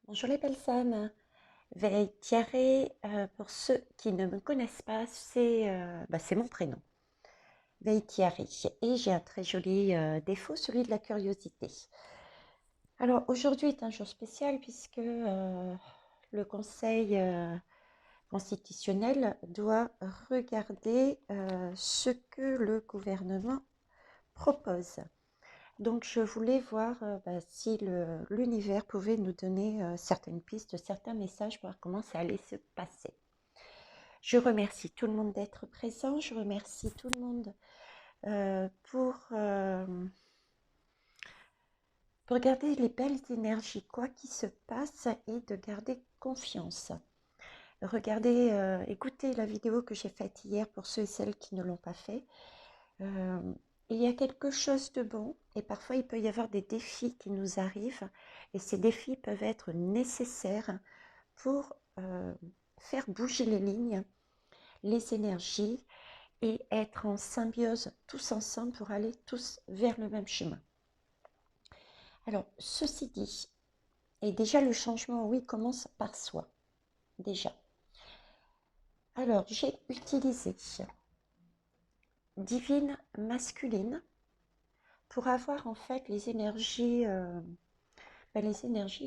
Bonjour les belles âmes, Veitiare, pour ceux qui ne me connaissent pas, c'est mon prénom, Veitiare, et j'ai un très joli défaut, celui de la curiosité. Alors aujourd'hui est un jour spécial puisque le Conseil constitutionnel doit regarder ce que le gouvernement propose. Donc je voulais voir si l'univers pouvait nous donner certaines pistes, certains messages, voir comment ça allait se passer. Je remercie tout le monde d'être présent, je remercie tout le monde pour garder les belles énergies, quoi qu'il se passe, et de garder confiance. Regardez, écoutez la vidéo que j'ai faite hier pour ceux et celles qui ne l'ont pas fait. Euh, il y a quelque chose de bon et parfois il peut y avoir des défis qui nous arrivent et ces défis peuvent être nécessaires pour faire bouger les lignes, les énergies et être en symbiose tous ensemble pour aller tous vers le même chemin. Alors, ceci dit, et déjà le changement, oui, commence par soi, déjà. Alors, j'ai utilisé divine masculine pour avoir en fait les énergies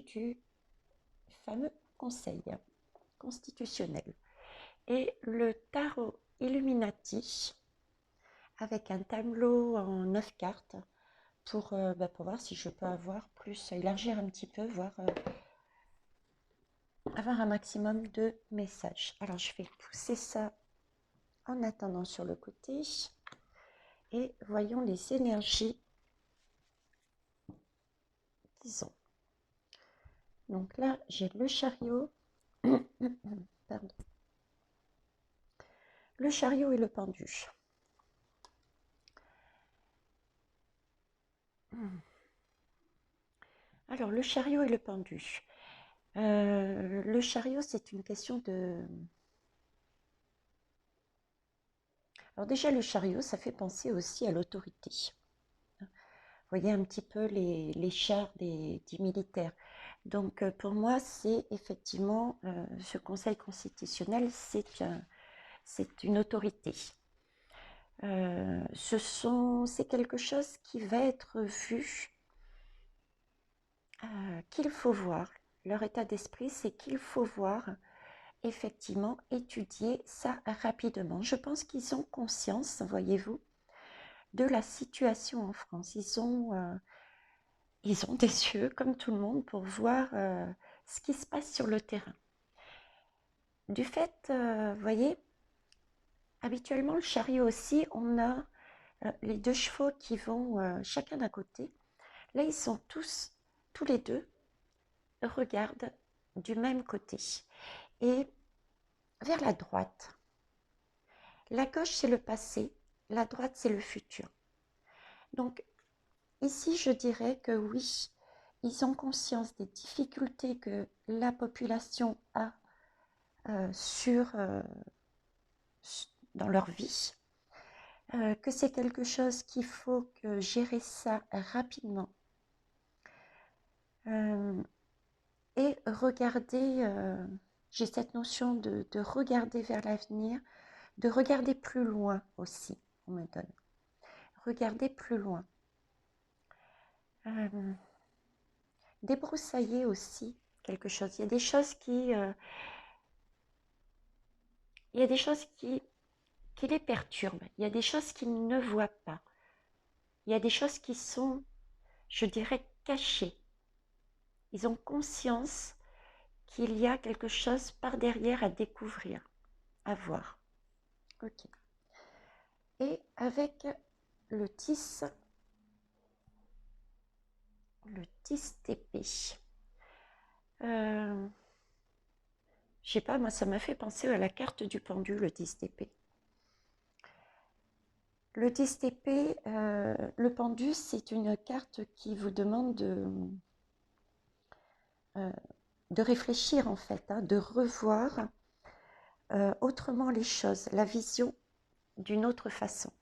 du fameux conseil constitutionnel. Et le tarot Illuminati avec un tableau en 9 cartes pour voir si je peux avoir plus, élargir un petit peu, avoir un maximum de messages. Alors je vais pousser ça en attendant sur le côté et voyons les énergies qu'ils ont. Donc là, j'ai le chariot, pardon, le chariot et le pendu. Alors, le chariot et le pendu. Le chariot, c'est une question de... Alors déjà, le chariot, ça fait penser aussi à l'autorité. Vous voyez un petit peu les chars des militaires. Donc, pour moi, c'est effectivement, ce Conseil constitutionnel, c'est une autorité. C'est quelque chose qui va être vu, qu'il faut voir. Leur état d'esprit, c'est qu'il faut voir, effectivement, étudier ça rapidement. Je pense qu'ils ont conscience, voyez-vous, de la situation en France. Ils ont des yeux, comme tout le monde, pour voir ce qui se passe sur le terrain. Du fait, vous voyez, habituellement, le chariot aussi, on a les deux chevaux qui vont chacun d'un côté. Là, ils sont tous les deux, regardent du même côté. Et vers la droite. La gauche, c'est le passé, la droite, c'est le futur. Donc, ici, je dirais que oui, ils ont conscience des difficultés que la population a sur, dans leur vie, que c'est quelque chose qu'il faut que gérer ça rapidement et regarder, j'ai cette notion de regarder vers l'avenir, de regarder plus loin aussi, on me donne. Regarder plus loin. Débroussailler aussi quelque chose. Il y a des choses qui les perturbent. Il y a des choses qu'ils ne voient pas. Il y a des choses qui sont, je dirais, cachées. Ils ont conscience qu'il y a quelque chose par derrière à découvrir, à voir. Ok. Et avec le 10, le 10 d'épée. Je sais pas, moi ça m'a fait penser à la carte du pendu, le 10 d'épée. Le 10 d'épée, le pendu, c'est une carte qui vous demande de réfléchir en fait, hein, de revoir autrement les choses, la vision d'une autre façon.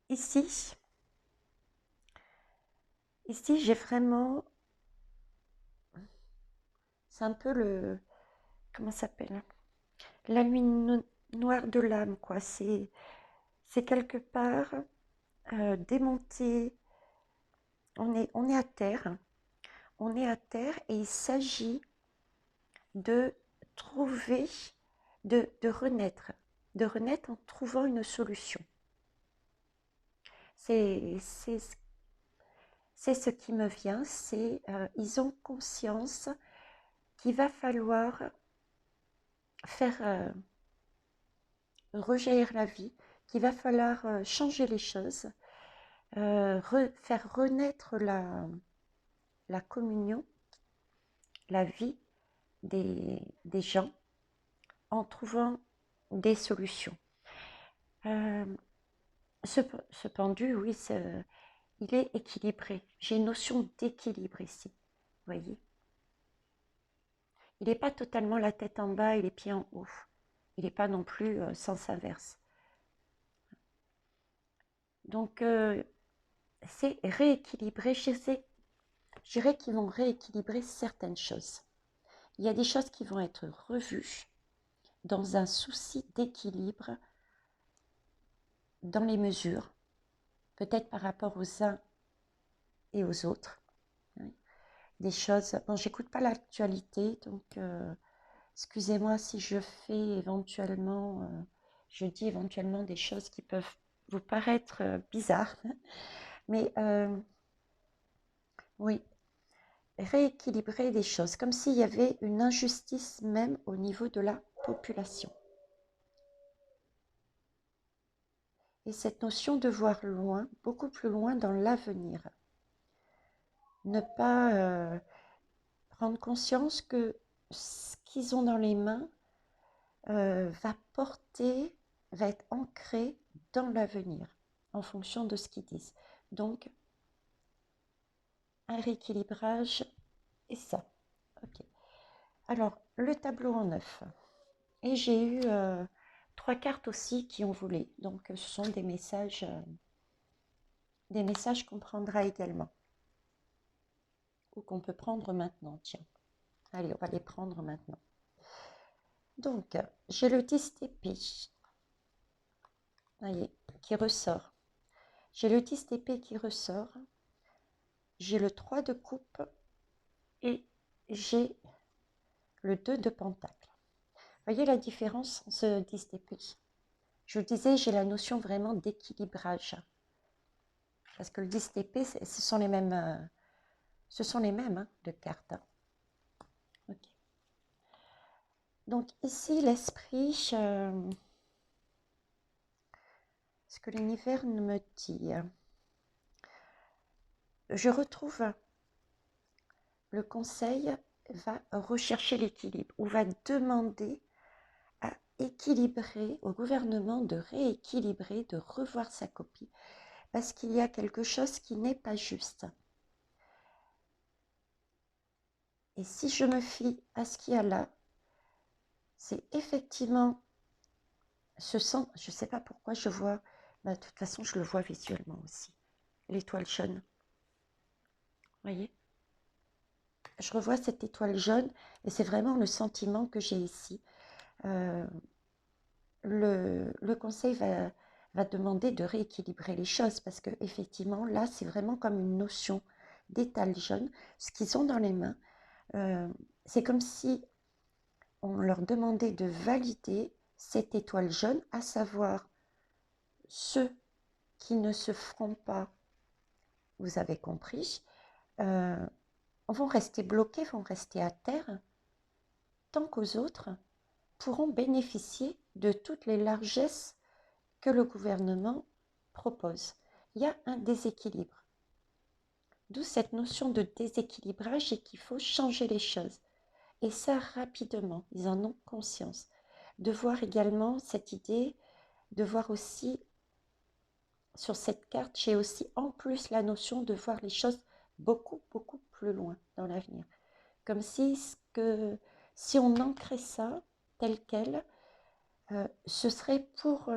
Ici, Ici, j'ai vraiment, c'est un peu le, comment ça s'appelle? La nuit noire de l'âme, quoi. C'est quelque part démonter. On est à terre. On est à terre et il s'agit de trouver, de renaître. De renaître en trouvant une solution. C'est c'est ce qui me vient, c'est ils ont conscience qu'il va falloir faire rejaillir la vie, qu'il va falloir changer les choses, faire renaître la communion, la vie des gens en trouvant des solutions. Euh, ce pendu, oui, il est équilibré. J'ai une notion d'équilibre ici, vous voyez. Il n'est pas totalement la tête en bas et les pieds en haut. Il n'est pas non plus sens inverse. Donc, c'est rééquilibrer. Je dirais qu'ils vont rééquilibrer certaines choses. Il y a des choses qui vont être revues dans un souci d'équilibre dans les mesures, peut-être par rapport aux uns et aux autres. Des choses. Bon, j'écoute pas l'actualité, donc excusez-moi si je fais éventuellement, je dis éventuellement des choses qui peuvent vous paraître bizarres, mais oui, rééquilibrer des choses, comme s'il y avait une injustice même au niveau de la population. Et cette notion de voir loin, beaucoup plus loin dans l'avenir. Ne pas prendre conscience que ce qu'ils ont dans les mains va être ancré dans l'avenir, en fonction de ce qu'ils disent. Donc, un rééquilibrage et ça. Ok. Alors, le tableau en 9. Et j'ai eu 3 cartes aussi qui ont volé. Donc, ce sont des messages qu'on prendra également. Ou qu'on peut prendre maintenant. Tiens. Allez, on va les prendre maintenant. Donc, j'ai le 10 d'épée. Voyez, qui ressort. J'ai le 10 d'épée qui ressort. J'ai le 3 de coupe. Et j'ai le 2 de pentacle. Voyez la différence en ce 10 d'épée. Je vous disais, j'ai la notion vraiment d'équilibrage. Parce que le 10 d'épée, ce sont les mêmes, hein, de cartes. Hein. Okay. Donc ici, l'esprit, ce que l'univers me dit, je retrouve le conseil va rechercher l'équilibre ou va demander à équilibrer au gouvernement de rééquilibrer, de revoir sa copie parce qu'il y a quelque chose qui n'est pas juste. Et si je me fie à ce qu'il y a là, c'est effectivement ce sens, je ne sais pas pourquoi je vois, de toute façon je le vois visuellement aussi, l'étoile jaune. Vous voyez? Je revois cette étoile jaune et c'est vraiment le sentiment que j'ai ici. Le conseil va demander de rééquilibrer les choses parce que effectivement là c'est vraiment comme une notion d'étal jaune. Ce qu'ils ont dans les mains, c'est comme si on leur demandait de valider cette étoile jaune, à savoir ceux qui ne se feront pas, vous avez compris, vont rester bloqués, vont rester à terre, tant qu'aux autres pourront bénéficier de toutes les largesses que le gouvernement propose. Il y a un déséquilibre. D'où cette notion de déséquilibrage et qu'il faut changer les choses. Et ça rapidement, ils en ont conscience. De voir également cette idée, de voir aussi sur cette carte, j'ai aussi en plus la notion de voir les choses beaucoup, beaucoup plus loin dans l'avenir. Comme si, si on ancrait ça tel quel, ce serait pour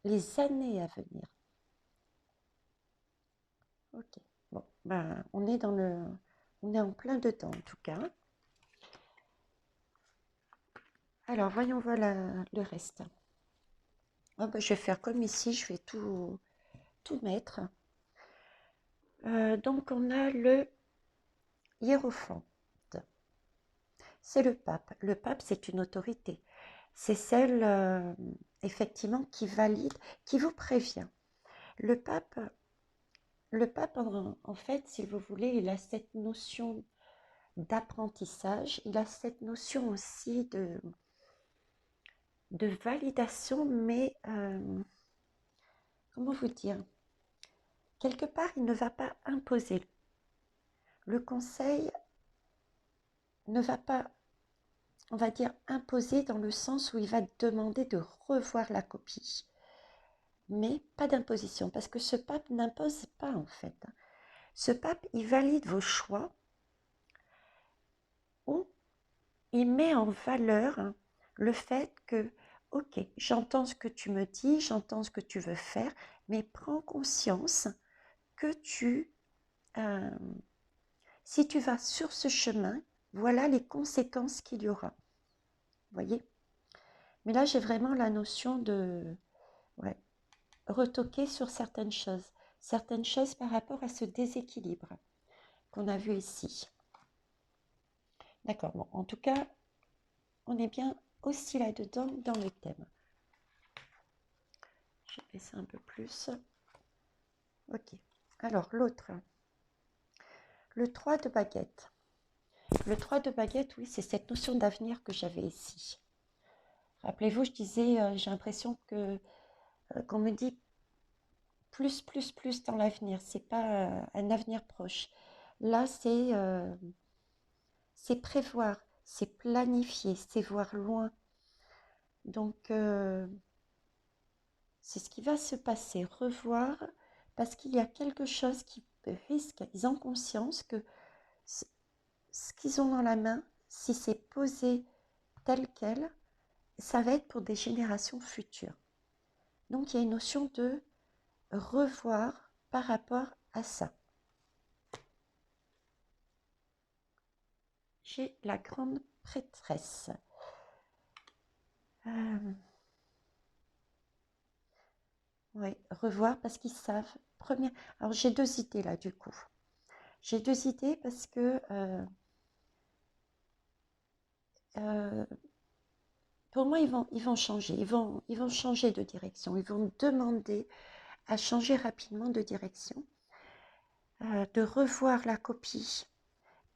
les années à venir. Ok, bon. ben, on est en plein dedans en tout cas. Alors, voyons voir le reste. Oh, ben, je vais faire comme ici, je vais tout mettre. Donc, on a le hiérophante. C'est le pape. Le pape, c'est une autorité. C'est celle, effectivement, qui valide, qui vous prévient. Le pape, en fait, si vous voulez, il a cette notion d'apprentissage, il a cette notion aussi de validation, mais comment vous dire? Quelque part, il ne va pas imposer. Le conseil ne va pas, on va dire, imposer dans le sens où il va demander de revoir la copie. Mais pas d'imposition, parce que ce pape n'impose pas en fait. Ce pape, il valide vos choix ou il met en valeur le fait que, ok, j'entends ce que tu me dis, j'entends ce que tu veux faire, mais prends conscience que si tu vas sur ce chemin, voilà les conséquences qu'il y aura. Vous voyez? Mais là, j'ai vraiment la notion de ouais, retoquer sur certaines choses par rapport à ce déséquilibre qu'on a vu ici. D'accord, bon, en tout cas, on est bien aussi là-dedans dans le thème. Je vais baisser un peu plus. Ok, alors l'autre, le 3 de baguette. Le 3 de baguette, oui, c'est cette notion d'avenir que j'avais ici. Rappelez-vous, je disais, j'ai l'impression que qu'on me dit plus dans l'avenir, c'est pas un avenir proche. Là, c'est prévoir, c'est planifier, c'est voir loin. Donc, c'est ce qui va se passer, revoir, parce qu'il y a quelque chose qui risque, ils ont conscience que ce qu'ils ont dans la main, si c'est posé tel quel, ça va être pour des générations futures. Donc, il y a une notion de revoir par rapport à ça. J'ai la grande prêtresse. Oui, revoir parce qu'ils savent. Alors j'ai deux idées là du coup. J'ai deux idées parce que pour moi ils vont changer. Ils vont changer de direction. Ils vont demander à changer rapidement de direction, de revoir la copie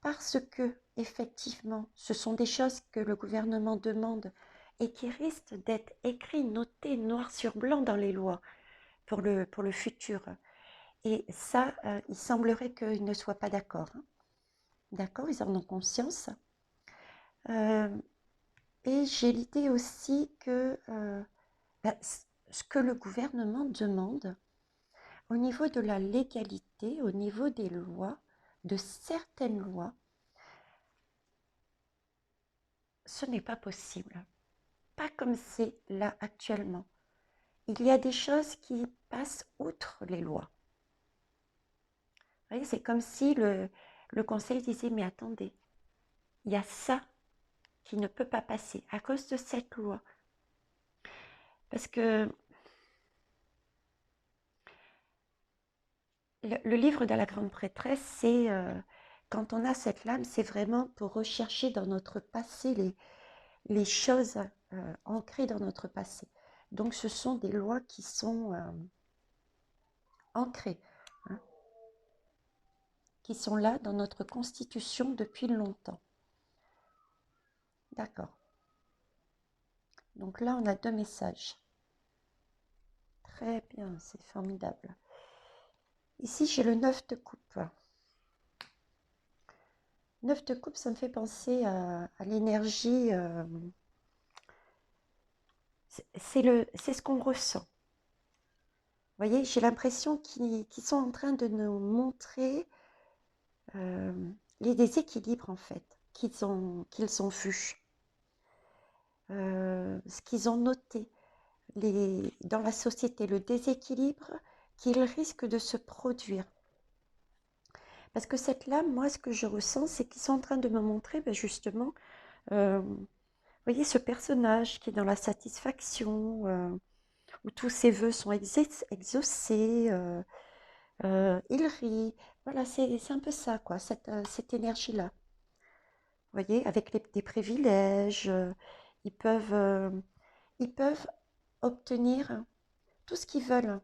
parce que effectivement ce sont des choses que le gouvernement demande et qui risquent d'être écrites, notées noir sur blanc dans les lois pour le futur. Et ça, il semblerait qu'ils ne soient pas d'accord. Hein. D'accord, ils en ont conscience. Et j'ai l'idée aussi que ce que le gouvernement demande au niveau de la légalité, au niveau des lois, de certaines lois, ce n'est pas possible. Pas comme c'est là actuellement. Il y a des choses qui passent outre les lois. Vous voyez, c'est comme si le conseil disait, mais attendez, il y a ça qui ne peut pas passer à cause de cette loi. Parce que le livre de la grande prêtresse, c'est quand on a cette lame, c'est vraiment pour rechercher dans notre passé les choses ancrées dans notre passé. Donc ce sont des lois qui sont ancrées, hein, qui sont là dans notre constitution depuis longtemps. D'accord. Donc là, on a deux messages. Très bien, c'est formidable. Ici, j'ai le 9 de coupe. 9 de coupe, ça me fait penser à l'énergie. C'est ce qu'on ressent. Vous voyez, j'ai l'impression qu'ils sont en train de nous montrer les déséquilibres, en fait, qu'ils ont vus, ce qu'ils ont noté dans la société, le déséquilibre qu'il risque de se produire. Parce que cette lame, moi, ce que je ressens, c'est qu'ils sont en train de me montrer, ben, justement, vous voyez, ce personnage qui est dans la satisfaction, où tous ses vœux sont exaucés, il rit. Voilà, c'est un peu ça, quoi, cette énergie-là. Vous voyez, avec des privilèges, ils peuvent obtenir tout ce qu'ils veulent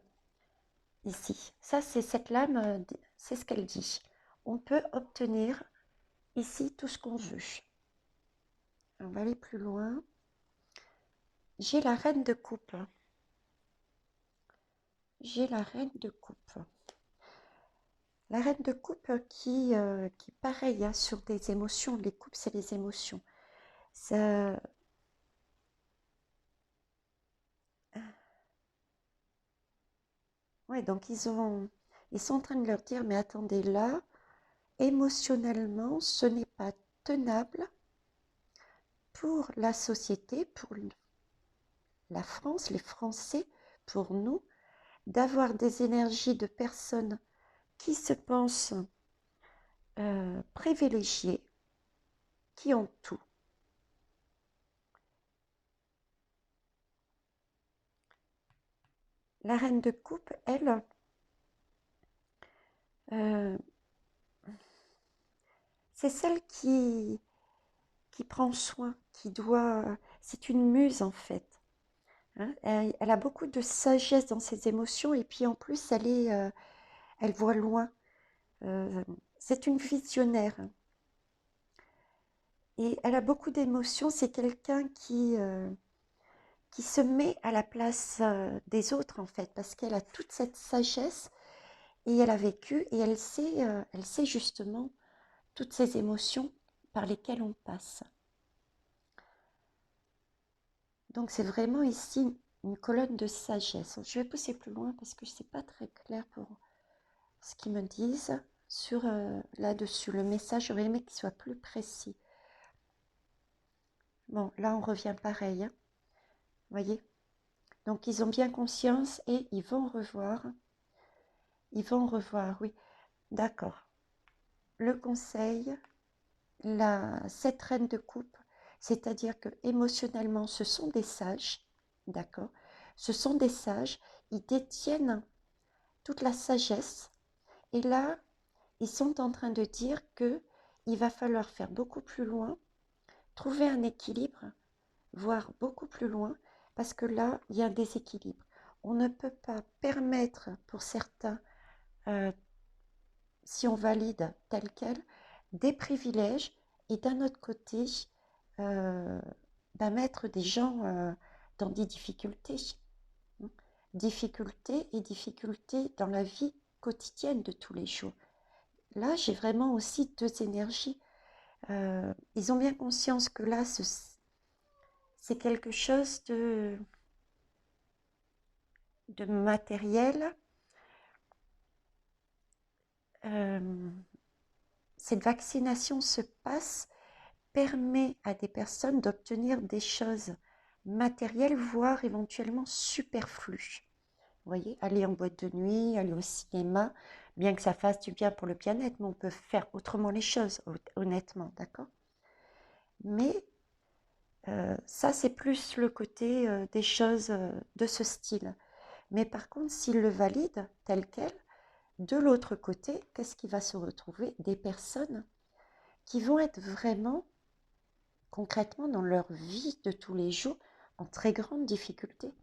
ici. Ça, c'est cette lame, c'est ce qu'elle dit. On peut obtenir ici tout ce qu'on veut. On va aller plus loin. J'ai la reine de coupe. J'ai la reine de coupe. La reine de coupe qui pareil, hein, sur des émotions. Les coupes, c'est les émotions. Ça, ouais, donc ils sont en train de leur dire, mais attendez, là, émotionnellement, ce n'est pas tenable pour la société, pour la France, les Français, pour nous, d'avoir des énergies de personnes qui se pensent privilégiées, qui ont tout. La reine de coupe, elle, euh, c'est celle qui prend soin, qui doit... C'est une muse en fait. Hein. Elle a beaucoup de sagesse dans ses émotions et puis en plus, elle voit loin. C'est une visionnaire. Et elle a beaucoup d'émotions. C'est quelqu'un qui se met à la place des autres en fait, parce qu'elle a toute cette sagesse et elle a vécu et elle sait justement toutes ces émotions par lesquelles on passe. Donc c'est vraiment ici une colonne de sagesse. Je vais pousser plus loin parce que c'est pas très clair pour ce qu'ils me disent sur là-dessus. Le message, j'aurais aimé qu'il soit plus précis. Bon, là on revient pareil, hein. Vous voyez? Donc ils ont bien conscience et ils vont revoir. Ils vont revoir, oui. D'accord. Le conseil, cette reine de coupe, c'est-à-dire que émotionnellement, ce sont des sages, d'accord? Ce sont des sages, ils détiennent toute la sagesse. Et là, ils sont en train de dire que il va falloir faire beaucoup plus loin, trouver un équilibre, voire beaucoup plus loin, parce que là, il y a un déséquilibre. On ne peut pas permettre pour certains, euh, si on valide tel quel, des privilèges et d'un autre côté, euh, mettre des gens dans des difficultés. Hein. Difficultés et difficultés dans la vie quotidienne de tous les jours. Là, j'ai vraiment aussi deux énergies. Ils ont bien conscience que là, c'est quelque chose de matériel. Cette vaccination se passe, permet à des personnes d'obtenir des choses matérielles, voire éventuellement superflues. Vous voyez, aller en boîte de nuit, aller au cinéma, bien que ça fasse du bien pour le bien-être, mais on peut faire autrement les choses, honnêtement, d'accord? Mais ça, c'est plus le côté des choses de ce style. Mais par contre, s'il le valide tel quel, de l'autre côté, qu'est-ce qui va se retrouver? Des personnes qui vont être vraiment, concrètement, dans leur vie de tous les jours, en très grande difficulté.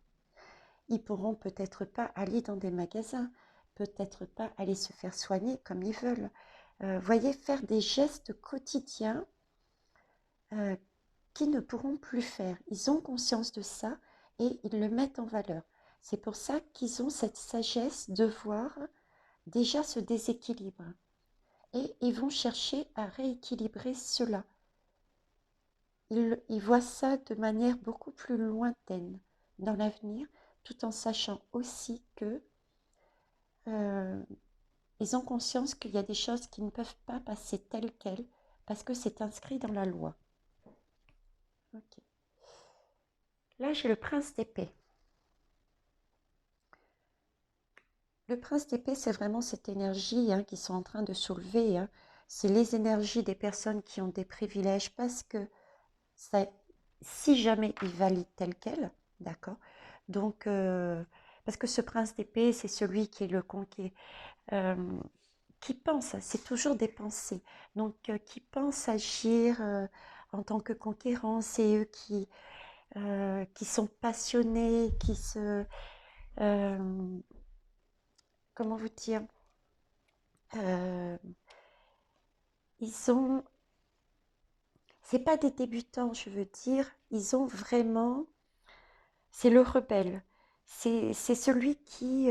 Ils pourront peut-être pas aller dans des magasins, peut-être pas aller se faire soigner comme ils veulent. Voyez, faire des gestes quotidiens euh, qu'ils ne pourront plus faire. Ils ont conscience de ça et ils le mettent en valeur. C'est pour ça qu'ils ont cette sagesse de voir déjà ce déséquilibre. Et ils vont chercher à rééquilibrer cela. Ils voient ça de manière beaucoup plus lointaine dans l'avenir, tout en sachant aussi que ils ont conscience qu'il y a des choses qui ne peuvent pas passer telles quelles parce que c'est inscrit dans la loi. Ok. Là, j'ai le prince d'épée. Le prince d'épée, c'est vraiment cette énergie hein, qui sont en train de soulever. Hein. C'est les énergies des personnes qui ont des privilèges parce que ça, si jamais ils valident tel quel, d'accord. Donc, parce que ce prince d'épée, c'est celui qui est le conquérant, qui pense, c'est toujours des pensées, donc qui pense agir en tant que conquérant, c'est eux qui sont passionnés, qui se... euh, comment vous dire euh, ils ont... C'est pas des débutants, je veux dire, ils ont vraiment... C'est le rebelle, c'est celui qui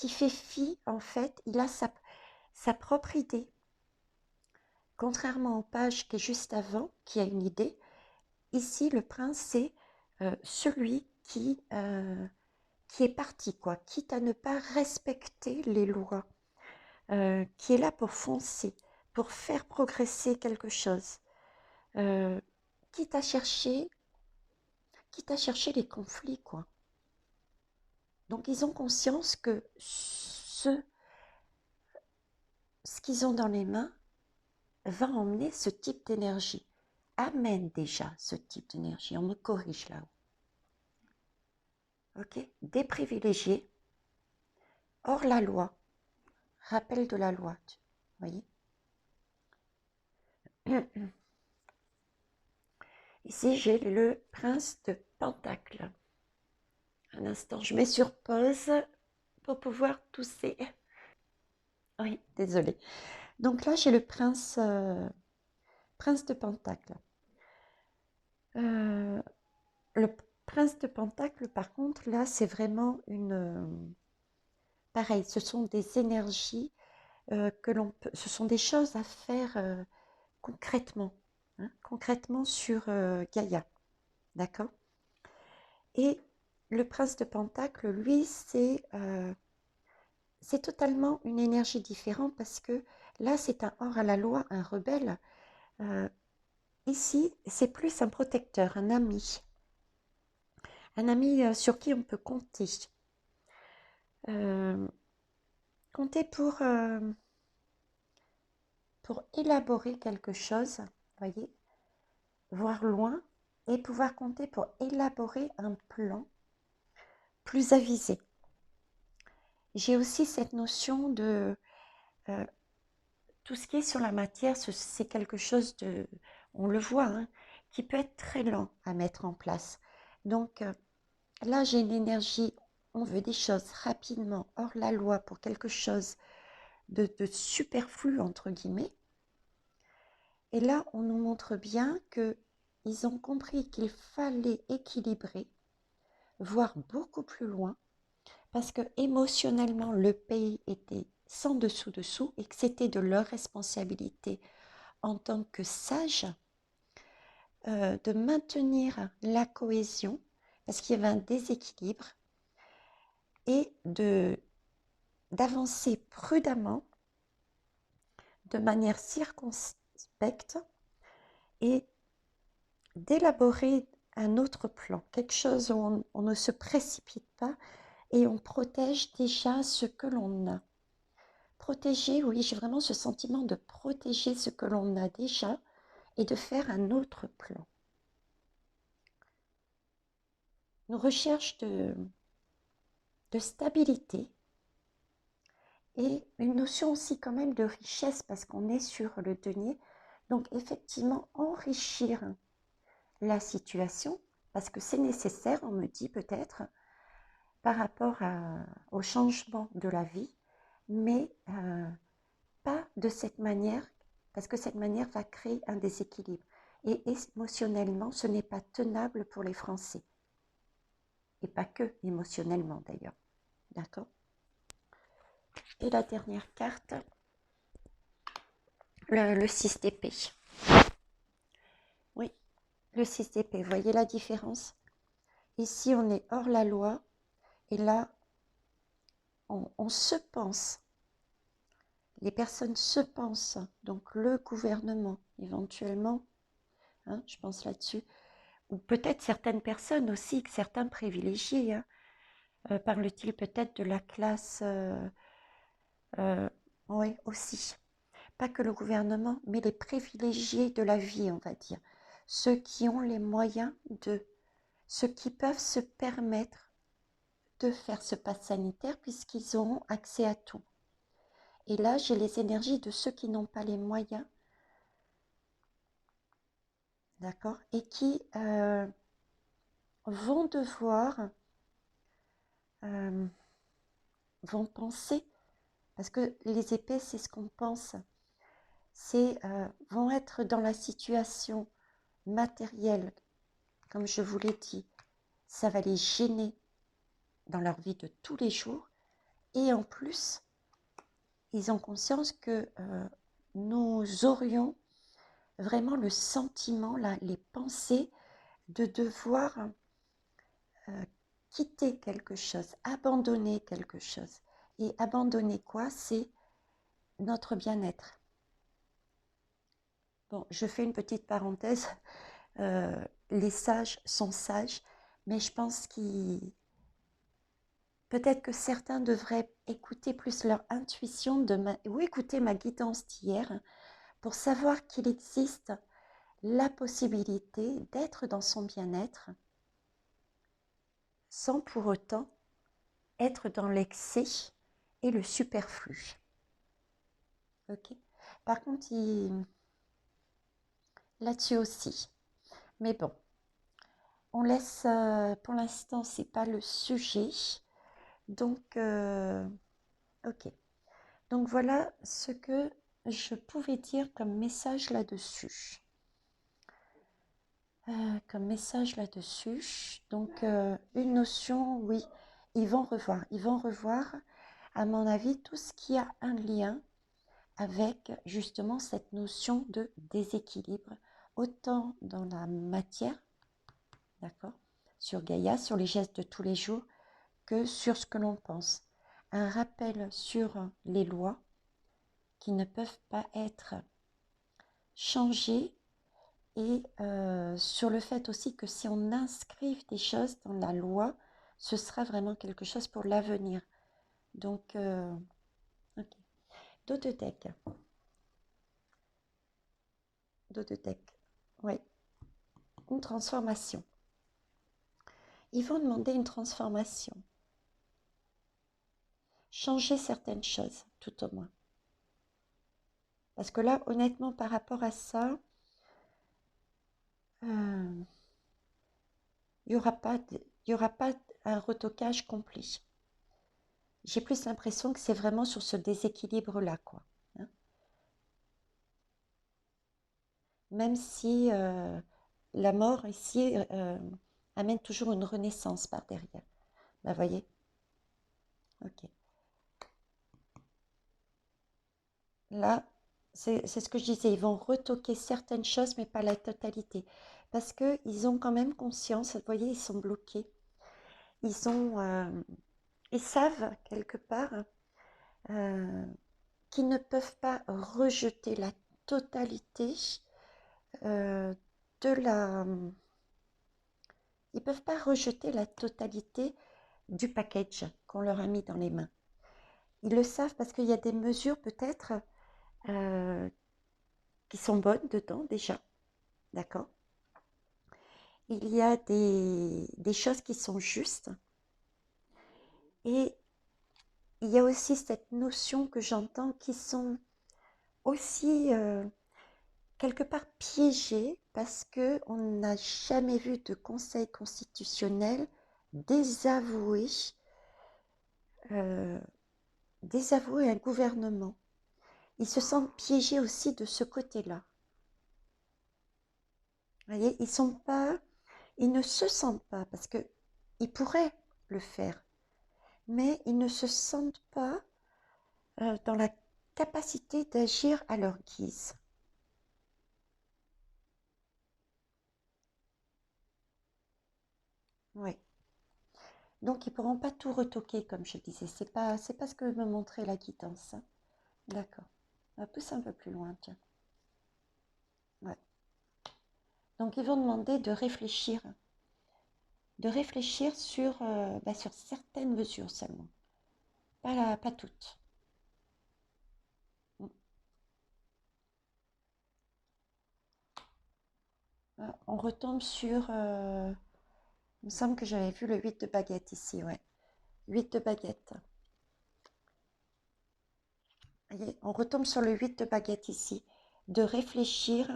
fait fi, en fait, il a sa propre idée, contrairement au page qui est juste avant, qui a une idée. Ici, le prince, c'est celui qui est parti, quoi, quitte à ne pas respecter les lois, qui est là pour foncer, pour faire progresser quelque chose, euh, quitte à chercher, quitte à chercher les conflits, quoi. Donc, ils ont conscience que ce qu'ils ont dans les mains va emmener ce type d'énergie, amène déjà ce type d'énergie. On me corrige là-haut. Ok, des privilégiés, hors la loi, rappel de la loi, voyez. Ici, j'ai le prince de Pentacle. Un instant, je mets sur pause pour pouvoir tousser. Oui, désolé. Donc là, j'ai le prince de Pentacle. Le prince de Pentacle, par contre, là, c'est vraiment une... pareil, ce sont des énergies que l'on peut... Ce sont des choses à faire concrètement. Hein, concrètement sur Gaïa. D'accord. Et le prince de Pentacle, lui, c'est totalement une énergie différente parce que là, c'est un hors à la loi, un rebelle. Euh, Ici, c'est plus un protecteur, un ami sur qui on peut compter. Euh, compter pour élaborer quelque chose, voyez, voir loin et pouvoir compter pour élaborer un plan plus avisé. J'ai aussi cette notion de euh, tout ce qui est sur la matière, c'est quelque chose de, on le voit, hein, qui peut être très lent à mettre en place. Donc là, j'ai une énergie, on veut des choses rapidement, hors la loi, pour quelque chose de superflu, entre guillemets. Et là, on nous montre bien qu'ils ont compris qu'il fallait équilibrer, voire beaucoup plus loin, parce que émotionnellement, le pays était sans dessous-dessous et que c'était de leur responsabilité en tant que sages de maintenir la cohésion, parce qu'il y avait un déséquilibre, et d'avancer prudemment, de manière circonspecte, et d'élaborer un autre plan, quelque chose où on ne se précipite pas et on protège déjà ce que l'on a. Protéger, oui, j'ai vraiment ce sentiment de protéger ce que l'on a déjà et de faire un autre plan. Une recherche de stabilité et une notion aussi quand même de richesse parce qu'on est sur le denier. Donc effectivement, enrichir la situation parce que c'est nécessaire, on me dit peut-être, par rapport au changement de la vie, mais pas de cette manière, parce que cette manière va créer un déséquilibre. Et émotionnellement, ce n'est pas tenable pour les Français. Et pas que émotionnellement d'ailleurs. D'accord. Et la dernière carte, le 6 d'épée. Oui, le 6 d'épée. Voyez la différence? Ici, on est hors la loi. Et là, on se pense. Les personnes se pensent. Donc, le gouvernement, éventuellement, hein, je pense là-dessus. Ou peut-être certaines personnes aussi, certains privilégiés. Hein. Parle-t-il peut-être de la classe, oui, aussi. Pas que le gouvernement, mais les privilégiés de la vie, on va dire. Ceux qui ont les moyens de, ceux qui peuvent se permettre de faire ce pass sanitaire puisqu'ils auront accès à tout. Et là, j'ai les énergies de ceux qui n'ont pas les moyens, d'accord, et qui vont devoir, euh, vont penser, parce que les épées, c'est ce qu'on pense, c'est vont être dans la situation matérielle, comme je vous l'ai dit, ça va les gêner dans leur vie de tous les jours, et en plus, ils ont conscience que nous aurions vraiment le sentiment, les pensées de devoir euh, quitter quelque chose, abandonner quelque chose. Et abandonner quoi? C'est notre bien-être. Bon, je fais une petite parenthèse. Les sages sont sages, mais je pense qu'il peut-être que certains devraient écouter plus leur intuition ou écouter ma guidance d'hier pour savoir qu'il existe la possibilité d'être dans son bien-être sans pour autant être dans l'excès et le superflu. Ok. Par contre, là-dessus aussi. Mais bon, on laisse, pour l'instant, c'est pas le sujet. Donc, ok. Donc voilà ce que je pouvais dire comme message là-dessus. Comme message là-dessus. Donc, une notion, oui, ils vont revoir. Ils vont revoir, à mon avis, tout ce qui a un lien avec justement cette notion de déséquilibre, autant dans la matière, d'accord, sur Gaïa, sur les gestes de tous les jours, que sur ce que l'on pense. Un rappel sur les lois qui ne peuvent pas être changées et sur le fait aussi que si on inscrive des choses dans la loi, ce sera vraiment quelque chose pour l'avenir. Donc, ok. Dododec. Dododec. Oui, une transformation. Ils vont demander une transformation. Changer certaines choses, tout au moins. Parce que là, honnêtement, par rapport à ça, il n'y aura pas un retoquage complet. J'ai plus l'impression que c'est vraiment sur ce déséquilibre-là, quoi. Hein. Même si la mort ici amène toujours une renaissance par derrière. Vous voyez? Ok. Là, c'est ce que je disais, ils vont retoquer certaines choses, mais pas la totalité. Parce qu'ils ont quand même conscience, vous voyez, ils sont bloqués. Ils savent quelque part euh, qu'ils ne peuvent pas rejeter la totalité euh, de la... Ils ne peuvent pas rejeter la totalité du package qu'on leur a mis dans les mains. Ils le savent parce qu'il y a des mesures peut-être euh, qui sont bonnes dedans déjà, d'accord? Il y a des choses qui sont justes et il y a aussi cette notion que j'entends qui sont aussi quelque part piégées parce qu'on n'a jamais vu de conseil constitutionnel désavouer, euh, désavouer un gouvernement. Ils se sentent piégés aussi de ce côté-là. Vous voyez, ils ne se sentent pas parce qu'ils pourraient le faire, mais ils ne se sentent pas dans la capacité d'agir à leur guise. Oui. Donc ils ne pourront pas tout retoquer, comme je disais. C'est pas ce que me montrait la guidance. Hein. D'accord. On va pousser un peu plus loin, tiens. Ouais. Donc ils vont demander de réfléchir de réfléchir sur certaines mesures seulement, pas toutes. On retombe il me semble que j'avais vu le 8 de baguette ici, ouais. 8 de baguette. Voyez, on retombe sur le 8 de baguette ici, de réfléchir.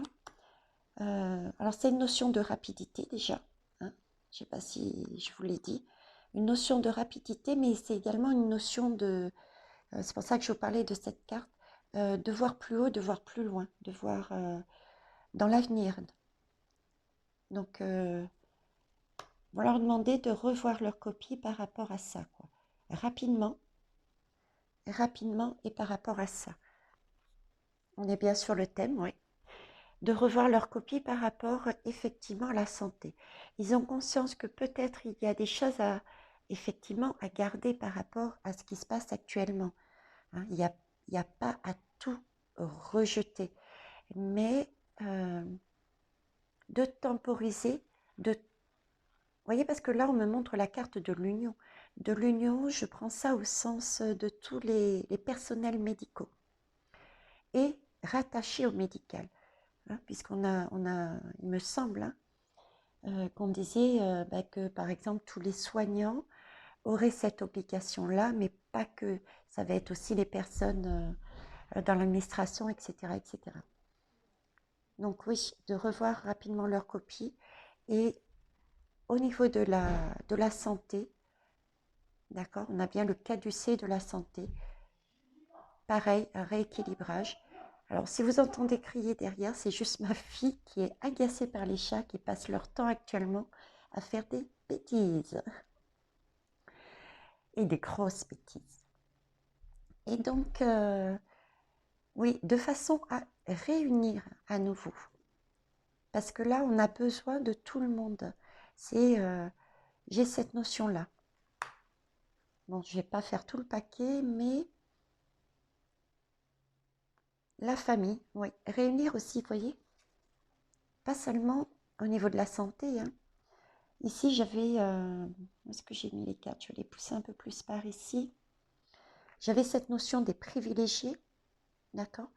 Alors c'est une notion de rapidité déjà, hein. Je ne sais pas si je vous l'ai dit. Une notion de rapidité, mais c'est également une notion c'est pour ça que je vous parlais de cette carte, de voir plus haut, de voir plus loin, de voir dans l'avenir. Donc, on va leur demander de revoir leur copie par rapport à ça, quoi. Rapidement et par rapport à ça. On est bien sur le thème, oui. De revoir leur copie par rapport effectivement à la santé. Ils ont conscience que peut-être il y a des choses effectivement à garder par rapport à ce qui se passe actuellement, hein. Il y a pas à tout rejeter, mais de temporiser, vous voyez, parce que là, on me montre la carte de l'union. De l'union, je prends ça au sens de tous les personnels médicaux et rattachés au médical, hein, puisqu'on il me semble, hein, qu'on disait que, par exemple, tous les soignants auraient cette obligation-là, mais pas que. Ça va être aussi les personnes dans l'administration, etc., etc. Donc oui, de revoir rapidement leur copie. Et au niveau de la santé, d'accord, on a bien le caducée de la santé. Pareil, un rééquilibrage. Alors, si vous entendez crier derrière, c'est juste ma fille qui est agacée par les chats qui passent leur temps actuellement à faire des bêtises. Et des grosses bêtises. Et donc, oui, de façon à réunir à nouveau. Parce que là, on a besoin de tout le monde. J'ai cette notion-là. Bon, je ne vais pas faire tout le paquet, mais la famille, oui. Réunir aussi, vous voyez, pas seulement au niveau de la santé, hein. Ici, j'avais, où est-ce que j'ai mis les cartes? Je vais les pousser un peu plus par ici. J'avais cette notion des privilégiés, d'accord,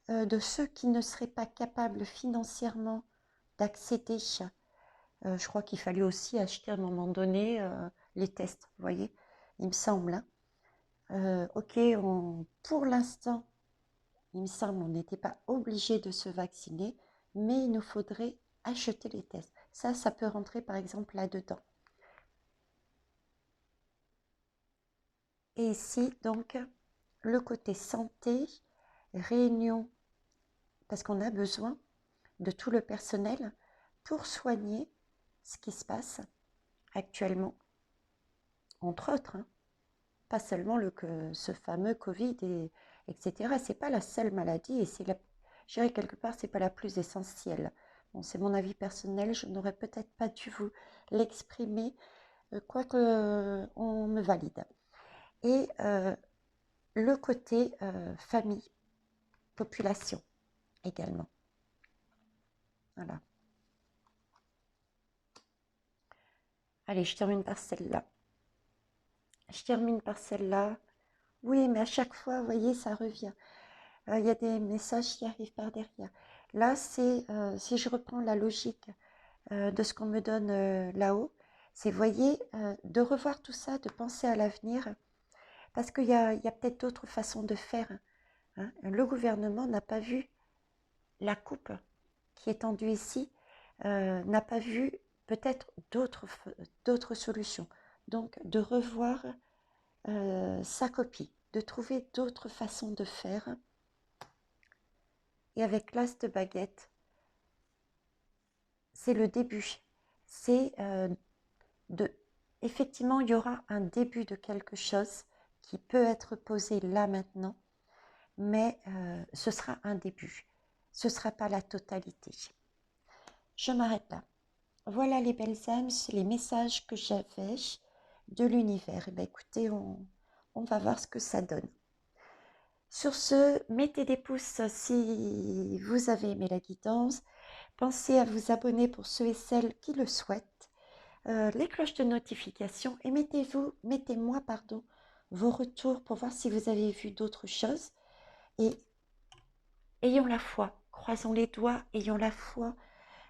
de ceux qui ne seraient pas capables financièrement d'accéder. Je crois qu'il fallait aussi acheter à un moment donné les tests, vous voyez, il me semble, hein. Ok, pour l'instant, il me semble, on n'était pas obligé de se vacciner, mais il nous faudrait acheter les tests. Ça peut rentrer par exemple là-dedans. Et ici, donc, le côté santé, réunion, parce qu'on a besoin de tout le personnel pour soigner ce qui se passe actuellement, entre autres, hein. Pas seulement ce fameux Covid, etc. C'est pas la seule maladie et je dirais quelque part, c'est pas la plus essentielle. Bon, c'est mon avis personnel, je n'aurais peut-être pas dû vous l'exprimer, quoique on me valide. Et le côté famille, population également. Voilà. Allez, je termine par celle-là. Je termine par celle-là. Oui, mais à chaque fois, vous voyez, ça revient. Il y a des messages qui arrivent par derrière. Là, si je reprends la logique de ce qu'on me donne là-haut, c'est, voyez, de revoir tout ça, de penser à l'avenir, parce qu'il y a peut-être d'autres façons de faire, hein. Le gouvernement n'a pas vu la coupe qui est tendue ici, n'a pas vu peut-être d'autres solutions. Donc, de revoir sa copie, de trouver d'autres façons de faire. Et avec l'as de baguette, c'est le début. C'est effectivement, il y aura un début de quelque chose qui peut être posé là maintenant, mais ce sera un début. Ce ne sera pas la totalité. Je m'arrête là. Voilà les belles âmes, les messages que j'avais de l'univers. Et bien écoutez, on va voir ce que ça donne. Sur ce, mettez des pouces si vous avez aimé la guidance. Pensez à vous abonner pour ceux et celles qui le souhaitent. les cloches de notification et mettez-moi, pardon, vos retours pour voir si vous avez vu d'autres choses. Et ayons la foi, croisons les doigts, ayons la foi,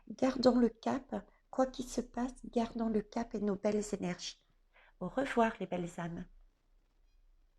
gardons le cap, quoi qu'il se passe, gardons le cap et nos belles énergies. Au revoir les belles âmes.